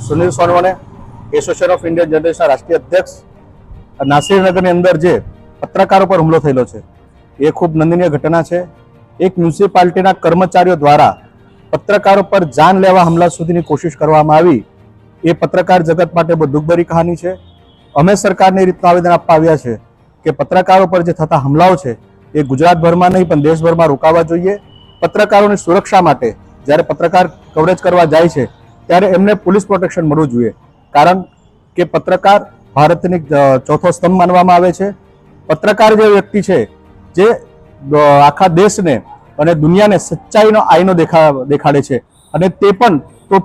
Sunil સોનવણે association of Indian જર્નલિસ્ટના રાષ્ટ્રીય અધ્યક્ષ નાસિરનગરની અંદર જે પત્રકારો પર હુમલો થયેલો છે એ ખૂબ નિંદનીય ઘટના છે। એક મ્યુનિસિપાલિટીના કર્મચારીઓ દ્વારા પત્રકારો પર જાન લેવા હુમલા સુધીની કોશિશ કરવામાં આવી એ પત્રકાર જગત માટે બહુ દુઃખભરી કહાની છે। અમે સરકારને એ રીતના આવેદન આપવા આવ્યા છે કે પત્રકારો પર જે થતા હુમલાઓ છે એ ગુજરાતભરમાં નહીં પણ દેશભરમાં રોકાવા જોઈએ। પત્રકારોની સુરક્ષા માટે જ્યારે પત્રકાર કવરેજ કરવા જાય છે ત્યારે એમને પોલીસ પ્રોટેક્શન મળવું જોઈએ, કારણ કે પત્રકાર ભારતની ચોથો સ્તંભ માનવામાં આવે છે। પત્રકાર જે વ્યક્તિ છે જે આખા દેશને અને દુનિયાને સચ્ચાઈનો આઈનો દેખાડે છે અને તે પણ તો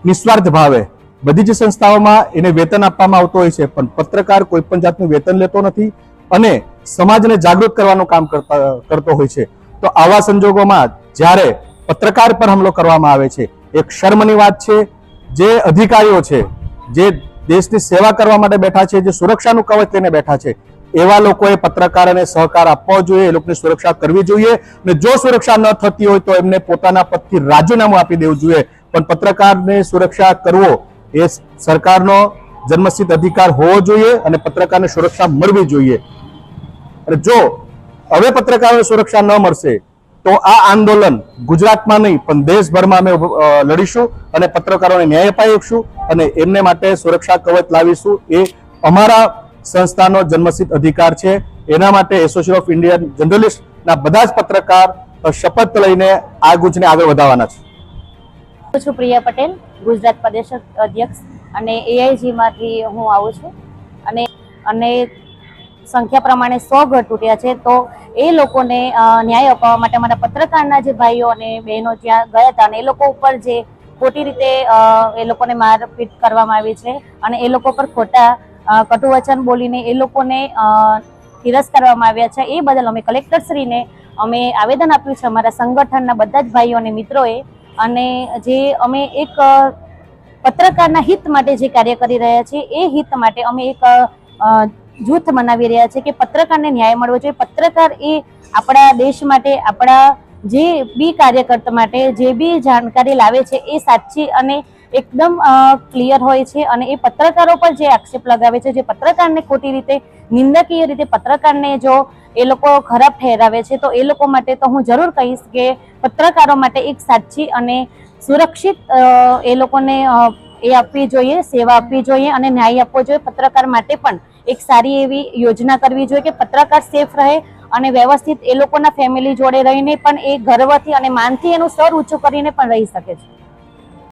નિસ્વાર્થ ભાવે। બધી જ સંસ્થાઓમાં એને વેતન આપવામાં આવતું હોય છે પણ પત્રકાર કોઈ પણ જાતનું વેતન લેતો નથી અને સમાજને જાગૃત કરવાનું કામ કરતો હોય છે। તો આવા સંજોગોમાં જ્યારે પત્રકાર પર હુમલો કરવામાં આવે છે એક શર્મની વાત છે। જે અધિકારીઓ છે જે દેશની સેવા કરવા માટે બેઠા છે, જે સુરક્ષાનું કવચ લઈને બેઠા છે, એવા લોકોએ પત્રકારોને સહકાર આપવો જોઈએ, એ લોકોની સુરક્ષા કરવી જોઈએ અને જો સુરક્ષા ન થતી હોય તો એમને પોતાના પદથી રાજીનામું આપી દેવું જોઈએ। પણ પત્રકારની સુરક્ષા કરવો એ સરકારનો જન્મસિદ્ધ અધિકાર હોવો જોઈએ અને પત્રકારને સુરક્ષા મળવી જોઈએ। અને જો હવે પત્રકારોને સુરક્ષા ન મળશે તો આ આંદોલન ગુજરાતમાં નહીં પણ દેશભરમાં અમે લડીશું અને પત્રકારોને ન્યાય અપાવીશું અને એમને માટે સુરક્ષા કવચ લાવીશું। એ અમારા સંસ્થાનો જન્મસિદ્ધ અધિકાર છે। એના માટે એસોસિએશન ઓફ ઇન્ડિયન જર્નલિસ્ટના બધા જ પત્રકાર શપથ લઈને આ ગુંજને આગળ વધારવાના છે। હું છું પ્રિયા પટેલ, ગુજરાત પ્રદેશ અધ્યક્ષ અને એઆઈજી માંથી હું આવું છું અને સંખ્યા પ્રમાણે 100 ઘર તૂટ્યા છે। તો એ લોકોને ન્યાય અપાવવા માટે અમારા પત્રકારના જે ભાઈઓ અને બહેનો ત્યાં ગયા હતા અને એ લોકો ઉપર જે ખોટી રીતે એ લોકોને મારપીટ કરવામાં આવી છે અને એ લોકો પર ખોટા કટુ વચન બોલીને એ લોકોને તિરસ્કારવામાં આવ્યા છે, એ બદલ અમે કલેક્ટરશ્રીને અમે આવેદન આપ્યું છે અમારા સંગઠનના બધા જ ભાઈઓ અને મિત્રોએ। અને જે અમે એક પત્રકારના હિત માટે જે કાર્ય કરી રહ્યા છીએ એ હિત માટે અમે એક જૂથ બનાવી રહ્યા છે કે પત્રકારને ન્યાય મળવો જોઈએ। પત્રકાર એ આપણા દેશ માટે, આપણા જે બી કાર્યકર્તા માટે જે બી જાણકારી લાવે છે એ સાચી અને એકદમ ક્લિયર હોય છે અને એ પત્રકારો પર જે આક્ષેપ લગાવે છે, જે પત્રકારને ખોટી રીતે નિંદકીય રીતે પત્રકારને જો એ લોકો ખરાબ ઠેરાવે છે તો એ લોકો માટે તો હું જરૂર કહીશ કે પત્રકારો માટે એક સાચી અને સુરક્ષિત એ લોકોને એ આપવી જોઈએ, સેવા આપવી જોઈએ અને ન્યાય આપવો જોઈએ। પત્રકાર માટે પણ એક સારી એવી યોજના કરવી જોઈએ કે પત્રકાર સેફ રહે અને વ્યવસ્થિત એ લોકોના ફેમિલી જોડે રહીને પણ એ ગર્વથી અને માનથી એનું સ્તર ઊંચું કરીને પણ રહી શકે છે।